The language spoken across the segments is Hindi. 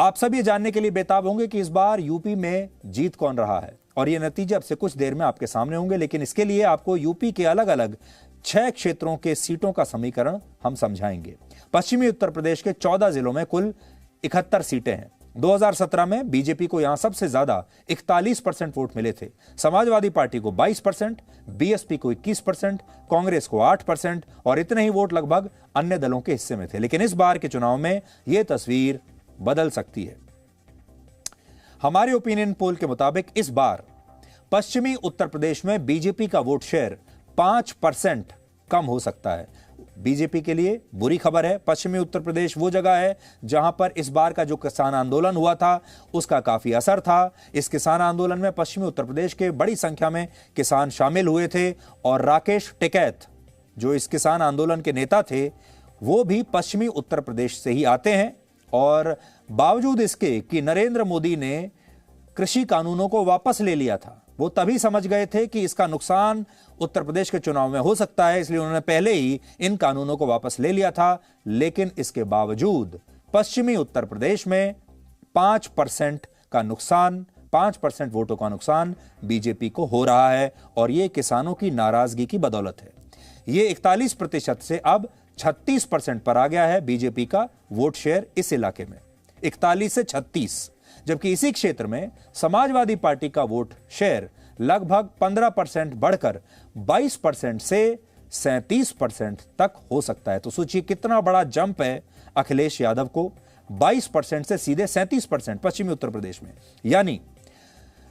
आप सब ये जानने के लिए बेताब होंगे कि इस बार यूपी में जीत कौन रहा है और ये नतीजे अब से कुछ देर में आपके सामने होंगे, लेकिन इसके लिए आपको यूपी के अलग अलग 6 क्षेत्रों के सीटों का समीकरण हम समझाएंगे। पश्चिमी उत्तर प्रदेश के 14 जिलों में कुल 71 सीटें हैं। 2017 में बीजेपी को यहां सबसे ज्यादा 41% वोट मिले थे। समाजवादी पार्टी को 22%, बीएसपी को 21%, कांग्रेस को 8% और इतने ही वोट लगभग अन्य दलों के हिस्से में थे। लेकिन इस बार के चुनाव में यह तस्वीर बदल सकती है। हमारे ओपिनियन पोल के मुताबिक इस बार पश्चिमी उत्तर प्रदेश में बीजेपी का वोट शेयर 5% कम हो सकता है। बीजेपी के लिए बुरी खबर है। पश्चिमी उत्तर प्रदेश वो जगह है जहां पर इस बार का जो किसान आंदोलन हुआ था उसका काफी असर था। इस किसान आंदोलन में पश्चिमी उत्तर प्रदेश के बड़ी संख्या में किसान शामिल हुए थे और राकेश टिकैत जो इस किसान आंदोलन के नेता थे वो भी पश्चिमी उत्तर प्रदेश से ही आते हैं। और बावजूद इसके कि नरेंद्र मोदी ने कृषि कानूनों को वापस ले लिया था, वो तभी समझ गए थे कि इसका नुकसान उत्तर प्रदेश के चुनाव में हो सकता है, इसलिए उन्होंने पहले ही इन कानूनों को वापस ले लिया था। लेकिन इसके बावजूद पश्चिमी उत्तर प्रदेश में 5% का नुकसान, 5% वोटों का नुकसान बीजेपी को हो रहा है और यह किसानों की नाराजगी की बदौलत है। यह 41% से अब 36% पर आ गया है बीजेपी का वोट शेयर इस इलाके में, 41 से 36। जबकि इसी क्षेत्र में समाजवादी पार्टी का वोट शेयर लगभग 15% बढ़कर 22% से 37% तक हो सकता है। तो सोचिए कितना बड़ा जंप है अखिलेश यादव को, 22% से सीधे 37% पश्चिमी उत्तर प्रदेश में। यानी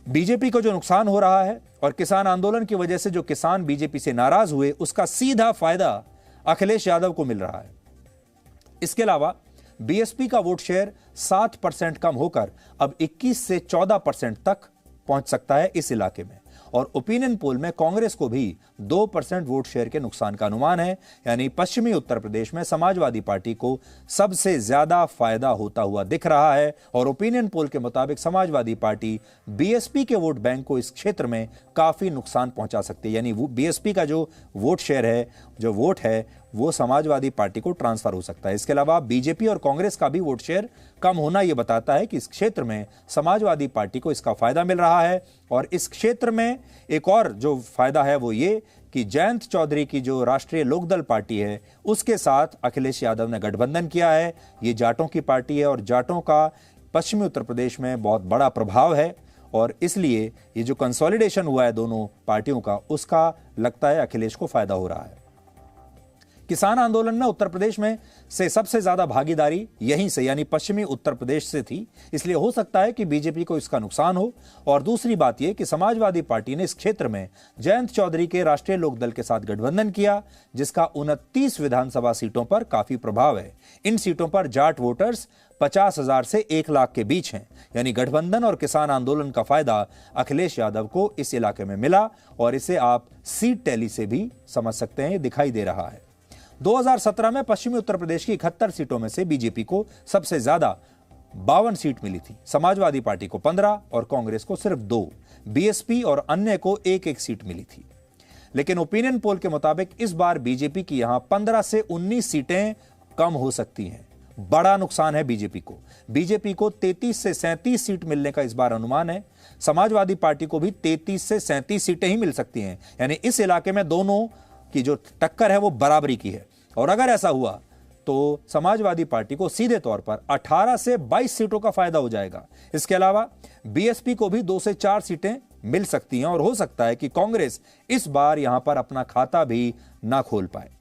बीजेपी को जो नुकसान हो रहा है और किसान आंदोलन की वजह से जो किसान बीजेपी से नाराज हुए उसका सीधा फायदा अखिलेश यादव को मिल रहा है। इसके अलावा बीएसपी का वोट शेयर 7% कम होकर अब 21 से 14% तक पहुंच सकता है इस इलाके में। और ओपिनियन पोल में कांग्रेस को भी 2% वोट शेयर के नुकसान का अनुमान है। यानी पश्चिमी उत्तर प्रदेश में समाजवादी पार्टी को सबसे ज्यादा फायदा होता हुआ दिख रहा है। और ओपिनियन पोल के मुताबिक समाजवादी पार्टी बीएसपी के वोट बैंक को इस क्षेत्र में काफी नुकसान पहुंचा सकती है। यानी बीएसपी का जो वोट शेयर है, जो वोट है, वो समाजवादी पार्टी को ट्रांसफर हो सकता है। इसके अलावा बीजेपी और कांग्रेस का भी वोट शेयर कम होना यह बताता है कि इस क्षेत्र में समाजवादी पार्टी को इसका फायदा मिल रहा है। और इस क्षेत्र में एक और जो फायदा है वो ये कि जयंत चौधरी की जो राष्ट्रीय लोकदल पार्टी है उसके साथ अखिलेश यादव ने गठबंधन किया है। ये जाटों की पार्टी है और जाटों का पश्चिमी उत्तर प्रदेश में बहुत बड़ा प्रभाव है और इसलिए ये जो कंसोलिडेशन हुआ है दोनों पार्टियों का, उसका लगता है अखिलेश को फायदा हो रहा है। किसान आंदोलन में उत्तर प्रदेश में से सबसे ज्यादा भागीदारी यहीं से यानी पश्चिमी उत्तर प्रदेश से थी, इसलिए हो सकता है कि बीजेपी को इसका नुकसान हो। और दूसरी बात यह कि समाजवादी पार्टी ने इस क्षेत्र में जयंत चौधरी के राष्ट्रीय लोकदल के साथ गठबंधन किया जिसका 29 विधानसभा सीटों पर काफी प्रभाव है। इन सीटों पर जाट वोटर्स 50,000 से 1 लाख के बीच हैं। यानी गठबंधन और किसान आंदोलन का फायदा अखिलेश यादव को इस इलाके में मिला और इसे आप सीट टैली से भी समझ सकते हैं, दिखाई दे रहा है। 2017 में पश्चिमी उत्तर प्रदेश की 71 सीटों में से बीजेपी को सबसे ज्यादा 52 सीट मिली थी, समाजवादी पार्टी को 15 और कांग्रेस को सिर्फ 2, बीएसपी और अन्य को 1-1 सीट मिली थी। लेकिन ओपिनियन पोल के मुताबिक इस बार बीजेपी की यहां 15 से 19 सीटें कम हो सकती हैं। बड़ा नुकसान है बीजेपी को। बीजेपी को 33 से 37 सीट मिलने का इस बार अनुमान है। समाजवादी पार्टी को भी 33 से 37 सीटें ही मिल सकती हैं। यानी इस इलाके में दोनों की जो टक्कर है वो बराबरी की है। और अगर ऐसा हुआ तो समाजवादी पार्टी को सीधे तौर पर 18 से 22 सीटों का फायदा हो जाएगा। इसके अलावा बीएसपी को भी 2 से 4 सीटें मिल सकती हैं और हो सकता है कि कांग्रेस इस बार यहां पर अपना खाता भी ना खोल पाए।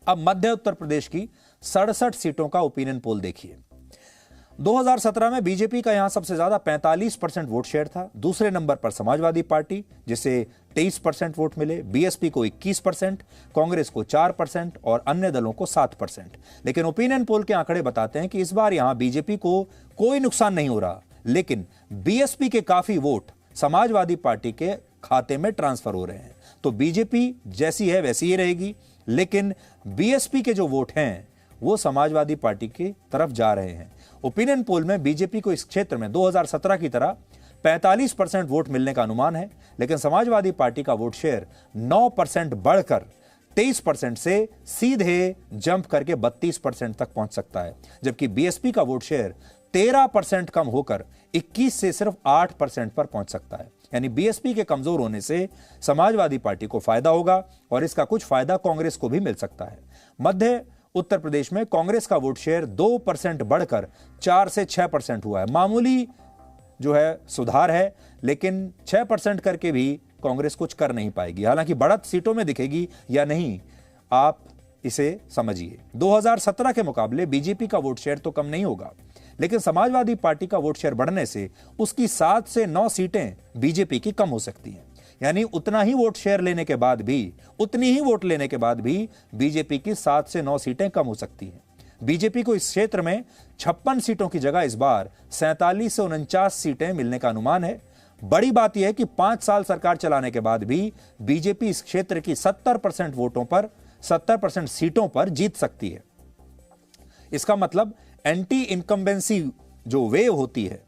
अब मध्य उत्तर प्रदेश की 67 सीटों का ओपिनियन पोल देखिए। 2017 में बीजेपी का यहां सबसे ज्यादा 45% वोट शेयर था। दूसरे नंबर पर समाजवादी पार्टी जिसे 23% वोट मिले, बीएसपी को 21%, कांग्रेस को 4% और अन्य दलों को 7%। लेकिन ओपिनियन पोल के आंकड़े बताते हैं कि इस बार यहां बीजेपी को कोई नुकसान नहीं हो रहा, लेकिन बीएसपी के काफी वोट समाजवादी पार्टी के खाते में ट्रांसफर हो रहे हैं। तो बीजेपी जैसी है वैसी ही रहेगी, लेकिन बीएसपी के जो वोट हैं वो समाजवादी पार्टी की तरफ जा रहे हैं। ओपिनियन पोल में बीजेपी को इस क्षेत्र में 2017 की तरह 45% वोट मिलने का अनुमान है, लेकिन समाजवादी पार्टी का वोट शेयर 9% बढ़कर 23% से सीधे जंप करके 32% तक पहुंच सकता है, जबकि बीएसपी का वोट शेयर 13% कम होकर 21 से सिर्फ 8% पर पहुंच सकता है। यानी बीएसपी के कमजोर होने से समाजवादी पार्टी को फायदा होगा और इसका कुछ फायदा कांग्रेस को भी मिल सकता है। मध्य उत्तर प्रदेश में कांग्रेस का वोट शेयर 2% बढ़कर 4 से 6% हुआ है। मामूली जो है सुधार है, लेकिन 6% करके भी कांग्रेस कुछ कर नहीं पाएगी। हालांकि बढ़त सीटों में दिखेगी या नहीं, आप इसे समझिए। 2017 के मुकाबले बीजेपी का वोट शेयर तो कम नहीं होगा, लेकिन समाजवादी पार्टी का वोट शेयर बढ़ने से उसकी 7 से 9 सीटें बीजेपी की कम हो सकती हैं। यानी उतना ही वोट शेयर लेने के बाद भी, उतनी ही वोट लेने के बाद भी बीजेपी की 7 से 9 सीटें कम हो सकती हैं। बीजेपी को इस क्षेत्र में 56 सीटों की जगह इस बार 47 से 49 सीटें मिलने का अनुमान है। बड़ी बात यह है कि 5 साल सरकार चलाने के बाद भी बीजेपी इस क्षेत्र की 70% वोटों पर, 70% सीटों पर जीत सकती है। इसका मतलब एंटी इनकम्बेंसी जो वेव होती है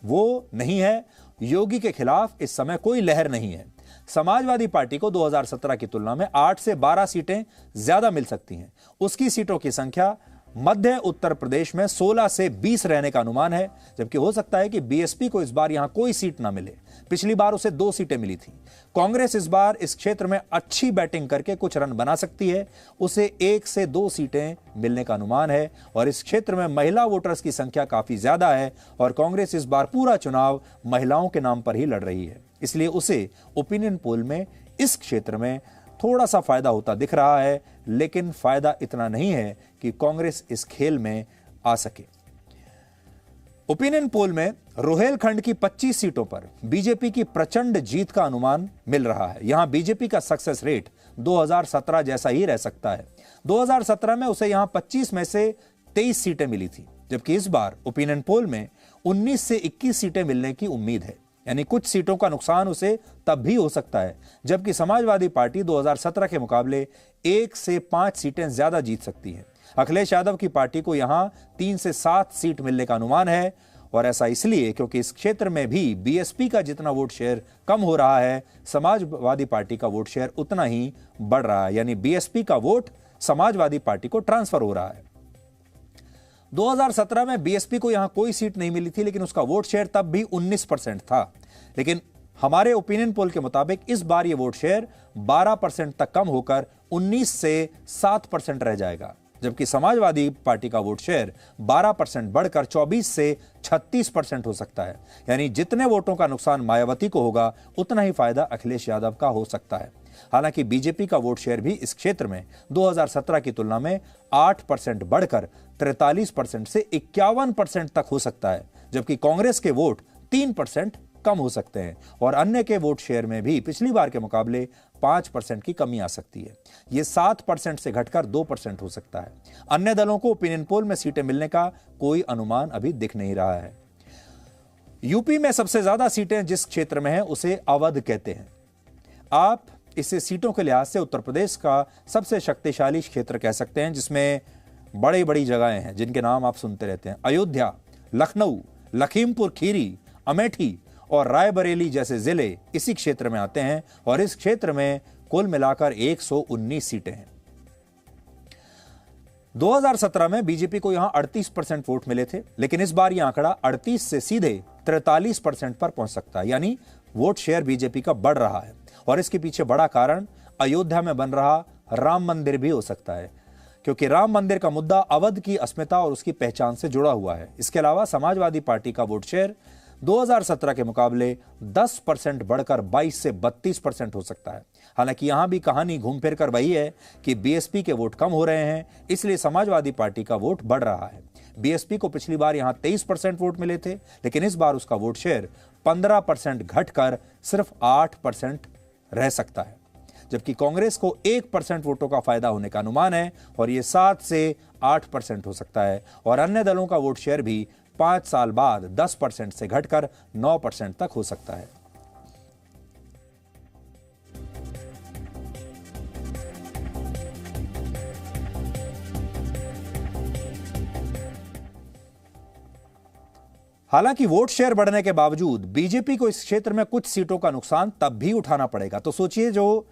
वो नहीं है। योगी के खिलाफ इस समय कोई लहर नहीं है। समाजवादी पार्टी को 2017 की तुलना में 8 से 12 सीटें ज्यादा मिल सकती हैं। उसकी सीटों की संख्या मध्य उत्तर प्रदेश में 16 से 20 रहने का अनुमान है, जबकि हो सकता है कि बीएसपी को इस बार यहां कोई सीट ना मिले। पिछली बार उसे 2 सीटें मिली थी। कांग्रेस इस बार इस क्षेत्र में अच्छी बैटिंग करके कुछ रन बना सकती है। उसे 1 से 2 सीटें मिलने का अनुमान है और इस क्षेत्र में महिला वोटर्स की संख्या काफी ज्यादा है और कांग्रेस इस बार पूरा चुनाव महिलाओं के नाम पर ही लड़ रही है। इसलिए उसे ओपिनियन पोल में इस क्षेत्र में थोड़ा सा फायदा होता दिख रहा है, लेकिन फायदा इतना नहीं है कि कांग्रेस इस खेल में आ सके। ओपिनियन पोल में रोहेलखंड की 25 सीटों पर बीजेपी की प्रचंड जीत का अनुमान मिल रहा है। यहां बीजेपी का सक्सेस रेट 2017 जैसा ही रह सकता है। 2017 में उसे यहां 25 में से 23 सीटें मिली थी, जबकि इस बार ओपिनियन पोल में 19 से 21 सीटें मिलने की उम्मीद है। यानी कुछ सीटों का नुकसान उसे तब भी हो सकता है, जबकि समाजवादी पार्टी 2017 के मुकाबले 1 से 5 सीटें ज्यादा जीत सकती है। अखिलेश यादव की पार्टी को यहां 3 से 7 सीट मिलने का अनुमान है और ऐसा इसलिए क्योंकि इस क्षेत्र में भी बीएसपी का जितना वोट शेयर कम हो रहा है, समाजवादी पार्टी का वोट शेयर उतना ही बढ़ रहा है। यानी बीएसपी का वोट समाजवादी पार्टी को ट्रांसफर हो रहा है। 2017 में बीएसपी को यहां कोई सीट नहीं मिली थी, लेकिन उसका वोट शेयर तब भी 19% था। लेकिन हमारे ओपिनियन पोल के मुताबिक इस बार यह वोट शेयर 12% तक कम होकर 19 से 7% रह जाएगा, जबकि समाजवादी पार्टी का वोट शेयर 12% बढ़कर 24 से 36% हो सकता है। यानी जितने वोटों का नुकसान मायावती को होगा, उतना ही फायदा अखिलेश यादव का हो सकता है। हालांकि बीजेपी का वोट शेयर भी इस क्षेत्र में 2017 की तुलना में 8% बढ़कर 43% से 51% तक हो सकता है, जबकि कांग्रेस के वोट 3% कम हो सकते हैं और अन्य के वोट शेयर में भी पिछली बार के मुकाबले 5% की कमी आ सकती है। यह 7% से घटकर 2% हो सकता है। अन्य दलों को ओपिनियन पोल में सीटें मिलने का कोई अनुमान अभी दिख नहीं रहा है। यूपी में सबसे ज्यादा सीटें जिस क्षेत्र में हैं उसे अवध कहते हैं। आप इसे सीटों के लिहाज से उत्तर प्रदेश का सबसे शक्तिशाली क्षेत्र कह सकते हैं, जिसमें बड़ी बड़ी जगहें हैं जिनके नाम आप सुनते रहते हैं। अयोध्या, लखनऊ, लखीमपुर खीरी, अमेठी और रायबरेली जैसे जिले इसी क्षेत्र में आते हैं और इस क्षेत्र में कुल मिलाकर 119 सीटें हैं। 2017 में बीजेपी को यहां 38% वोट मिले थे, लेकिन इस बार यह आंकड़ा 38 से सीधे 43% पर पहुंच सकता है। यानी वोट शेयर बीजेपी का बढ़ रहा है और इसके पीछे बड़ा कारण अयोध्या में बन रहा राम मंदिर भी हो सकता है, क्योंकि राम मंदिर का मुद्दा अवध की अस्मिता और उसकी पहचान से जुड़ा हुआ है। इसके अलावा समाजवादी पार्टी का वोट शेयर 2017 के मुकाबले 10% बढ़कर 22 से 32% हो सकता है। हालांकि यहां भी कहानी घूम फिर कर वही है कि बीएसपी के वोट कम हो रहे हैं, इसलिए समाजवादी पार्टी का वोट बढ़ रहा है। बीएसपी को पिछली बार यहां 23% वोट मिले थे, लेकिन इस बार उसका वोट शेयर 15% घटकर सिर्फ 8% रह सकता है, जबकि कांग्रेस को 1% वोटों का फायदा होने का अनुमान है और यह 7 से 8% हो सकता है और अन्य दलों का वोट शेयर भी 5 साल बाद 10% से घटकर 9% तक हो सकता है। हालांकि वोट शेयर बढ़ने के बावजूद बीजेपी को इस क्षेत्र में कुछ सीटों का नुकसान तब भी उठाना पड़ेगा। तो सोचिए, जो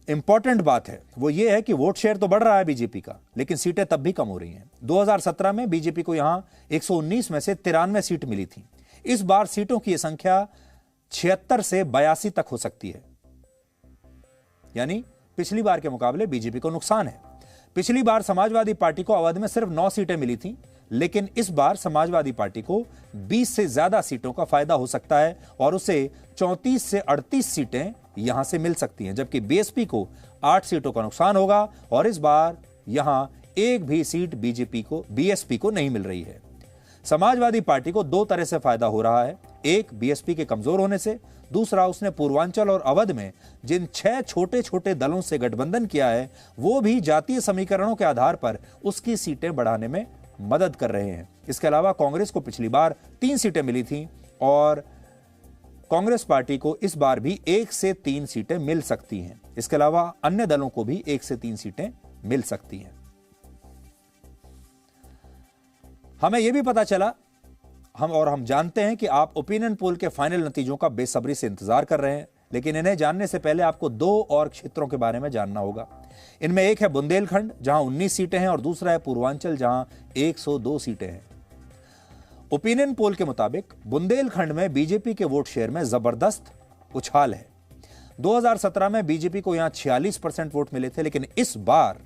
इंपॉर्टेंट बात है वो ये है कि वोट शेयर तो बढ़ रहा है बीजेपी का, लेकिन सीटें तब भी कम हो रही हैं। 2017 में बीजेपी को यहां 119 में से 93 सीट मिली थी। इस बार सीटों की संख्या 76 से 82 तक हो सकती है, यानी पिछली बार के मुकाबले बीजेपी को नुकसान है। पिछली बार समाजवादी पार्टी को अवध में सिर्फ 9 सीटें मिली थी, लेकिन इस बार समाजवादी पार्टी को 20 से ज्यादा सीटों का फायदा हो सकता है और उसे 34 से 38 सीटें यहां से मिल सकती हैं, जबकि बीएसपी को 8 सीटों का नुकसान होगा और इस बार यहां एक भी सीट बीएसपी को नहीं मिल रही है। समाजवादी पार्टी को दो तरह से फायदा हो रहा है, एक बीएसपी के कमजोर होने से, दूसरा उसने पूर्वांचल और अवध में जिन 6 छोटे छोटे दलों से गठबंधन किया है वो भी जातीय समीकरणों के आधार पर उसकी सीटें बढ़ाने में मदद कर रहे हैं। इसके अलावा कांग्रेस को पिछली बार 3 सीटें मिली थीं और कांग्रेस पार्टी को इस बार भी 1 से 3 सीटें मिल सकती हैं। इसके अलावा अन्य दलों को भी 1 से 3 सीटें मिल सकती हैं। हमें यह भी पता चला हम जानते हैं कि आप ओपिनियन पोल के फाइनल नतीजों का बेसब्री से इंतजार कर रहे हैं, लेकिन इन्हें जानने से पहले आपको 2 और क्षेत्रों के बारे में जानना होगा। इनमें एक है बुंदेलखंड जहां 19 सीटें हैं और दूसरा है पूर्वांचल जहां 102 सीटें हैं। ओपिनियन पोल के मुताबिक बुंदेलखंड में बीजेपी के वोट शेयर में जबरदस्त उछाल है। 2017 में बीजेपी को यहां 46% वोट मिले थे, लेकिन इस बार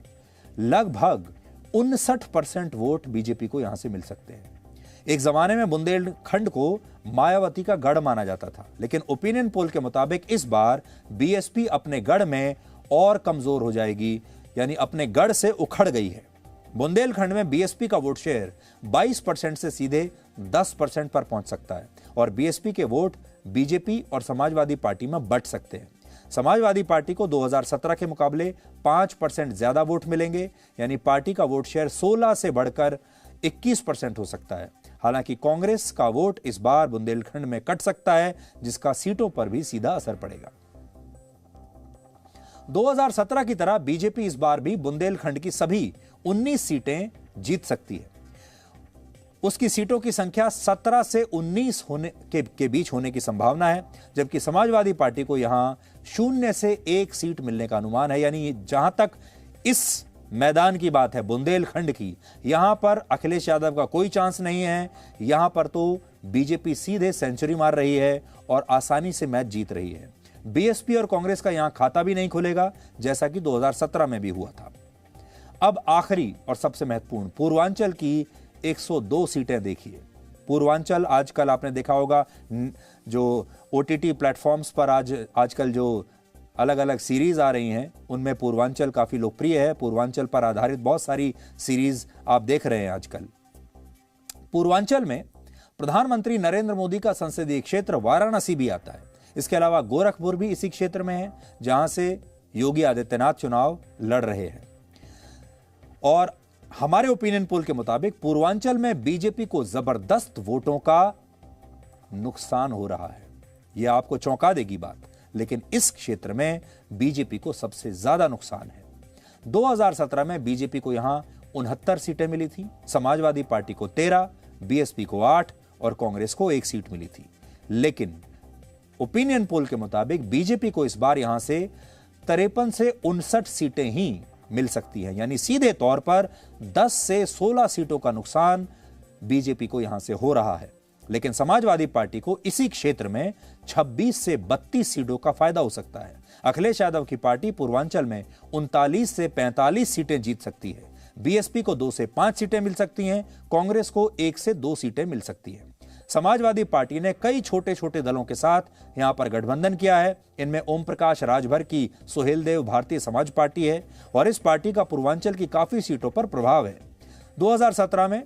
लगभग 59% वोट बीजेपी को यहां से मिल सकते हैं। एक जमाने में बुंदेलखंड को मायावती का गढ़ माना जाता था, लेकिन ओपिनियन पोल के मुताबिक इस बार बीएसपी अपने गढ़ में और कमजोर हो जाएगी, यानी अपने गढ़ से उखड़ गई है। बुंदेलखंड में बीएसपी का वोट शेयर 22% से सीधे 10% पर पहुंच सकता है और बीएसपी के वोट बीजेपी और समाजवादी पार्टी में बंट सकते हैं। समाजवादी पार्टी को 2017 के मुकाबले 5% ज्यादा वोट मिलेंगे, यानी पार्टी का वोट शेयर 16 से बढ़कर 21% हो सकता है। हालांकि कांग्रेस का वोट इस बार बुंदेलखंड में कट सकता है, जिसका सीटों पर भी सीधा असर पड़ेगा। 2017 की तरह बीजेपी इस बार भी बुंदेलखंड की सभी 19 सीटें जीत सकती है। उसकी सीटों की संख्या 17 से 19 के बीच होने की संभावना है, जबकि समाजवादी पार्टी को यहां 0 से 1 सीट मिलने का अनुमान है। यानी जहां तक इस मैदान की बात है बुंदेलखंड की, यहां पर अखिलेश यादव का कोई चांस नहीं है। यहां पर तो बीजेपी सीधे सेंचुरी मार रही है और आसानी से मैच जीत रही है। बीएसपी और कांग्रेस का यहां खाता भी नहीं खुलेगा, जैसा कि 2017 में भी हुआ था। अब आखिरी और सबसे महत्वपूर्ण पूर्वांचल की 102 सीटें देखिए। पूर्वांचल आजकल आपने देखा होगा जो ओटीटी प्लेटफॉर्म्स पर आजकल जो अलग अलग सीरीज आ रही हैं, उनमें पूर्वांचल काफी लोकप्रिय है। पूर्वांचल पर आधारित बहुत सारी सीरीज आप देख रहे हैं आजकल। पूर्वांचल में प्रधानमंत्री नरेंद्र मोदी का संसदीय क्षेत्र वाराणसी भी आता है। इसके अलावा गोरखपुर भी इसी क्षेत्र में है, जहां से योगी आदित्यनाथ चुनाव लड़ रहे हैं। और हमारे ओपिनियन पोल के मुताबिक पूर्वांचल में बीजेपी को जबरदस्त वोटों का नुकसान हो रहा है। यह आपको चौंका देगी बात, लेकिन इस क्षेत्र में बीजेपी को सबसे ज्यादा नुकसान है। 2017 में बीजेपी को यहां 69 सीटें मिली थी, समाजवादी पार्टी को 13, बीएसपी को 8 और कांग्रेस को 1 सीट मिली थी। लेकिन ओपिनियन पोल के मुताबिक बीजेपी को इस बार यहां से 53 से 59 सीटें ही मिल सकती हैं, यानी सीधे तौर पर 10 से 16 सीटों का नुकसान बीजेपी को यहां से हो रहा है। लेकिन समाजवादी पार्टी को इसी क्षेत्र में 26 से 32 सीटों का फायदा हो सकता है। अखिलेश यादव की पार्टी पूर्वांचल में 39 से 45 सीटें जीत सकती है। बीएसपी को 2 से 5 सीटें मिल सकती हैं, कांग्रेस को 1 से 2 सीटें मिल सकती हैं। समाजवादी पार्टी ने कई छोटे छोटे दलों के साथ यहां पर गठबंधन किया है। इनमें ओम प्रकाश राजभर की सुहेलदेव भारतीय समाज पार्टी है और इस पार्टी का पूर्वांचल की काफी सीटों पर प्रभाव है। 2017 में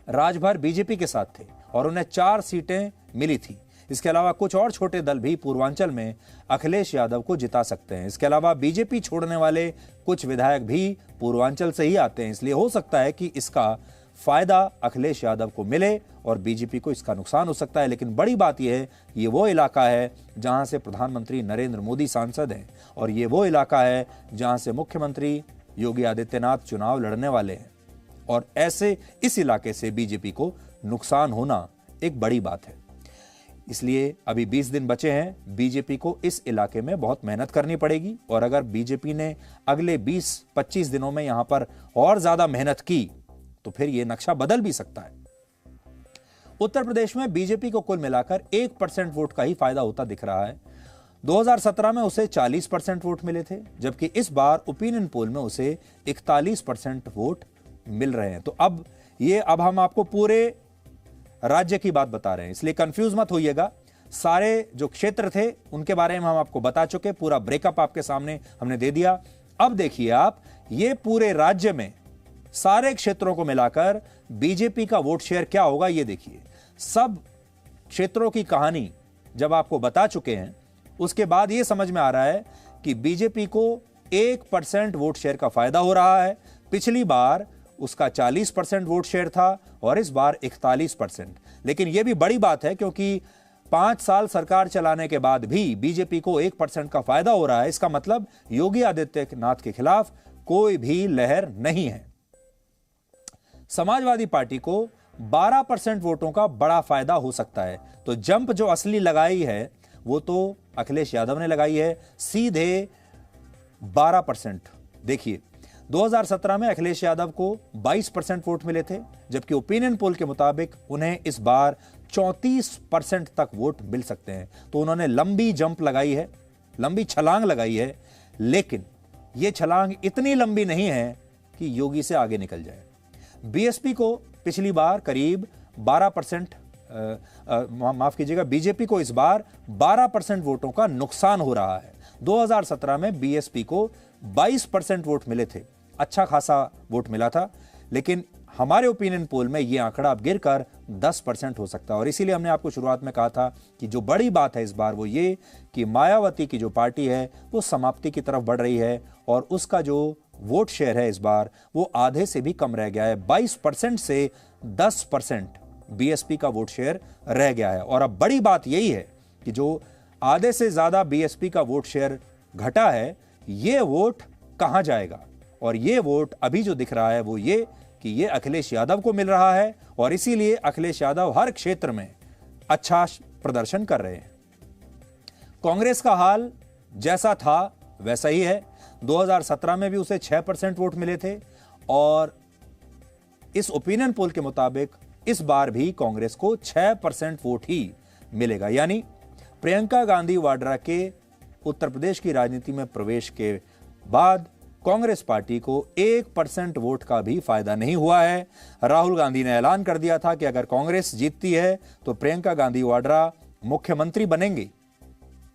राजभर बीजेपी के साथ थे और उन्हें 4 सीटें मिली थी। इसके अलावा कुछ और छोटे दल भी पूर्वांचल में अखिलेश यादव को जिता सकते हैं। इसके अलावा बीजेपी छोड़ने वाले कुछ विधायक भी पूर्वांचल से ही आते हैं, इसलिए हो सकता है कि इसका फायदा अखिलेश यादव को मिले और बीजेपी को इसका नुकसान हो सकता है। लेकिन बड़ी बात यह है, ये वो इलाका है जहां से प्रधानमंत्री नरेंद्र मोदी सांसद हैं और ये वो इलाका है जहां से मुख्यमंत्री योगी आदित्यनाथ चुनाव लड़ने वाले हैं और ऐसे इस इलाके से बीजेपी को नुकसान होना एक बड़ी बात है। इसलिए अभी 20 दिन बचे हैं। बीजेपी को इस इलाके में बहुत मेहनत करनी पड़ेगी और अगर बीजेपी ने अगले 20-25 दिनों में यहां पर और ज्यादा मेहनत की तो फिर यह नक्शा बदल भी सकता है। उत्तर प्रदेश में बीजेपी को कुल मिलाकर 1% वोट का ही फायदा होता दिख रहा है। 2017 में उसे 40% वोट मिले थे, जबकि इस बार ओपिनियन पोल में उसे 41% वोट मिल रहे हैं। तो अब हम आपको पूरे राज्य की बात बता रहे हैं, इसलिए कंफ्यूज मत होइएगा। सारे जो क्षेत्र थे उनके बारे में हम आपको बता चुके, पूरा ब्रेकअप आपके सामने हमने दे दिया। अब देखिए आप, ये पूरे राज्य में सारे क्षेत्रों को मिलाकर बीजेपी का वोट शेयर क्या होगा, ये देखिए। सब क्षेत्रों की कहानी जब आपको बता चुके हैं, उसके बाद यह समझ में आ रहा है कि बीजेपी को 1% वोट शेयर का फायदा हो रहा है। पिछली बार उसका 40% वोट शेयर था और इस बार 41%। लेकिन यह भी बड़ी बात है क्योंकि 5 साल सरकार चलाने के बाद भी बीजेपी को 1% का फायदा हो रहा है। इसका मतलब योगी आदित्यनाथ के खिलाफ कोई भी लहर नहीं है। समाजवादी पार्टी को 12% वोटों का बड़ा फायदा हो सकता है। तो जंप जो असली लगाई है वो तो अखिलेश यादव ने लगाई है, सीधे 12%। देखिए 2017 में अखिलेश यादव को 22% वोट मिले थे, जबकि ओपिनियन पोल के मुताबिक उन्हें इस बार 34% तक वोट मिल सकते हैं। तो उन्होंने लंबी जंप लगाई है, लंबी छलांग लगाई है, लेकिन यह छलांग इतनी लंबी नहीं है कि योगी से आगे निकल जाए। बीएसपी को पिछली बार करीब 12%, माफ कीजिएगा, बीजेपी को इस बार 12% वोटों का नुकसान हो रहा है। 2017 में बीएसपी को 22% वोट मिले थे, अच्छा खासा वोट मिला था, लेकिन हमारे ओपिनियन पोल में यह आंकड़ा अब गिरकर 10% हो सकता है। और इसीलिए हमने आपको शुरुआत में कहा था कि जो बड़ी बात है इस बार वो ये कि मायावती की जो पार्टी है वो समाप्ति की तरफ बढ़ रही है और उसका जो वोट शेयर है इस बार वो आधे से भी कम रह गया है। 22% से 10% बीएसपी का वोट शेयर रह गया है। और अब बड़ी बात यही है कि जो आधे से ज्यादा बीएसपी का वोट शेयर घटा है, ये वोट कहां जाएगा। और ये वोट अभी जो दिख रहा है वो ये कि ये अखिलेश यादव को मिल रहा है और इसीलिए अखिलेश यादव हर क्षेत्र में अच्छा प्रदर्शन कर रहे हैं। कांग्रेस का हाल जैसा था वैसा ही है। 2017 में भी उसे 6% वोट मिले थे और इस ओपिनियन पोल के मुताबिक इस बार भी कांग्रेस को 6% वोट ही मिलेगा। यानी प्रियंका गांधी वाड्रा के उत्तर प्रदेश की राजनीति में प्रवेश के बाद कांग्रेस पार्टी को 1% वोट का भी फायदा नहीं हुआ है। राहुल गांधी ने ऐलान कर दिया था कि अगर कांग्रेस जीतती है तो प्रियंका गांधी वाड्रा मुख्यमंत्री बनेंगी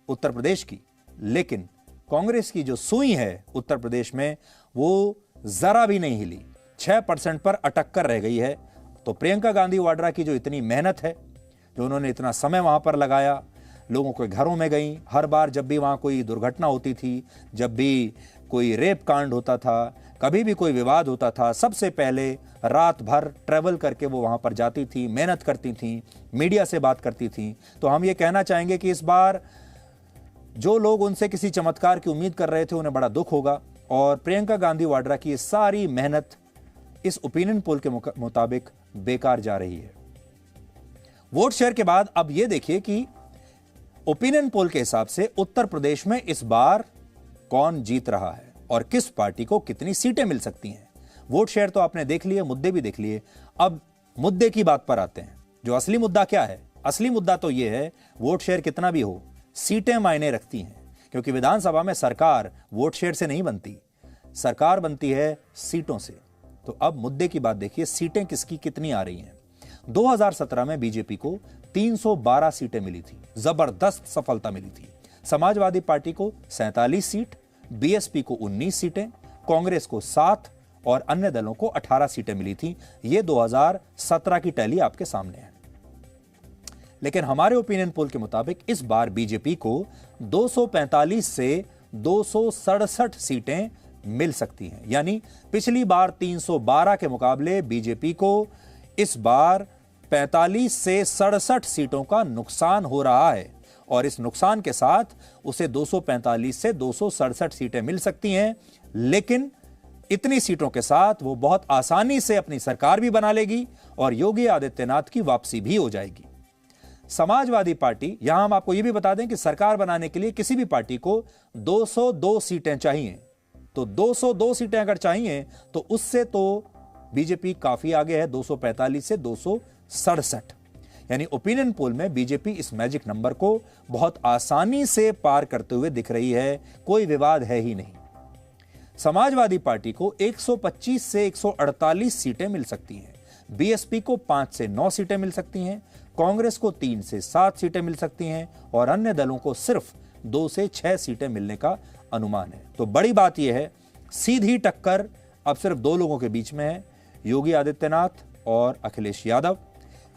उत्तर प्रदेश की, लेकिन कांग्रेस की जो सुई है उत्तर प्रदेश में वो जरा भी नहीं हिली, 6% पर अटक कर रह गई है। तो प्रियंका गांधी वाड्रा की जो इतनी मेहनत है, जो उन्होंने इतना समय वहां पर लगाया, लोगों के घरों में गई, हर बार जब भी वहां कोई दुर्घटना होती थी, जब भी कोई रेप कांड होता था, कभी भी कोई विवाद होता था, सबसे पहले रात भर ट्रैवल करके वो वहां पर जाती थी, मेहनत करती थी, मीडिया से बात करती थी। तो हम ये कहना चाहेंगे कि इस बार जो लोग उनसे किसी चमत्कार की उम्मीद कर रहे थे उन्हें बड़ा दुख होगा और प्रियंका गांधी वाड्रा की सारी मेहनत इस ओपिनियन पोल के मुताबिक बेकार जा रही है। वोट शेयर के बाद अब यह देखिए कि ओपिनियन पोल के हिसाब से उत्तर प्रदेश में इस बार कौन जीत रहा है और किस पार्टी को कितनी सीटें मिल सकती हैं। वोट शेयर तो आपने देख लिए, मुद्दे भी देख लिए। अब मुद्दे की बात पर आते हैं। जो असली मुद्दा क्या है? असली मुद्दा तो यह है, वोट शेयर कितना भी हो, सीटें मायने रखती हैं, क्योंकि विधानसभा में सरकार वोट शेयर से नहीं बनती, सरकार बनती है सीटों से। तो अब मुद्दे की बात देखिए, सीटें किसकी कितनी आ रही हैं। 2017 में बीजेपी को 312 सीटें मिली थी, जबरदस्त सफलता मिली थी। समाजवादी पार्टी को 47 सीट, बीएसपी को 19 सीटें, कांग्रेस को 7 और अन्य दलों को 18 सीटें मिली थी। यह 2017 की टैली आपके सामने है। लेकिन हमारे ओपिनियन पोल के मुताबिक इस बार बीजेपी को 245 से 267 सीटें मिल सकती हैं। यानी पिछली बार 312 के मुकाबले बीजेपी को इस बार 45 से 67 सीटों का नुकसान हो रहा है और इस नुकसान के साथ उसे 245 से 267 सीटें मिल सकती हैं। लेकिन इतनी सीटों के साथ वो बहुत आसानी से अपनी सरकार भी बना लेगी और योगी आदित्यनाथ की वापसी भी हो जाएगी। समाजवादी पार्टी, यहां हम आपको यह भी बता दें कि सरकार बनाने के लिए किसी भी पार्टी को 202 सीटें चाहिए। तो 202 सीटें अगर चाहिए तो उससे तो बीजेपी काफी आगे है, 245 से 267। यानी ओपिनियन पोल में बीजेपी इस मैजिक नंबर को बहुत आसानी से पार करते हुए दिख रही है, कोई विवाद है ही नहीं। समाजवादी पार्टी को 125 से 148 सीटें मिल सकती हैं, बीएसपी को 5 से 9 सीटें मिल सकती हैं, कांग्रेस को 3 से 7 सीटें मिल सकती हैं और अन्य दलों को सिर्फ 2 से 6 सीटें मिलने का अनुमान है। तो बड़ी बात यह है, सीधी टक्कर अब सिर्फ 2 लोगों के बीच में है, योगी आदित्यनाथ और अखिलेश यादव।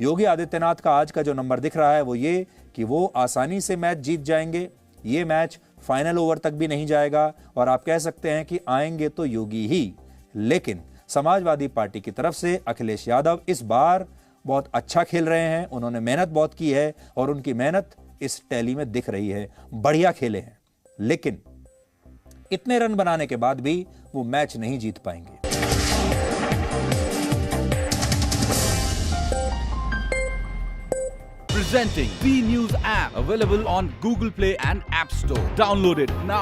योगी आदित्यनाथ का आज का जो नंबर दिख रहा है वो ये कि वो आसानी से मैच जीत जाएंगे, ये मैच फाइनल ओवर तक भी नहीं जाएगा और आप कह सकते हैं कि आएंगे तो योगी ही। लेकिन समाजवादी पार्टी की तरफ से अखिलेश यादव इस बार बहुत अच्छा खेल रहे हैं, उन्होंने मेहनत बहुत की है और उनकी मेहनत इस टैली में दिख रही है, बढ़िया खेले हैं। लेकिन इतने रन बनाने के बाद भी वो मैच नहीं जीत पाएंगे। Presenting B News app, available on Google Play and App Store. Download it now.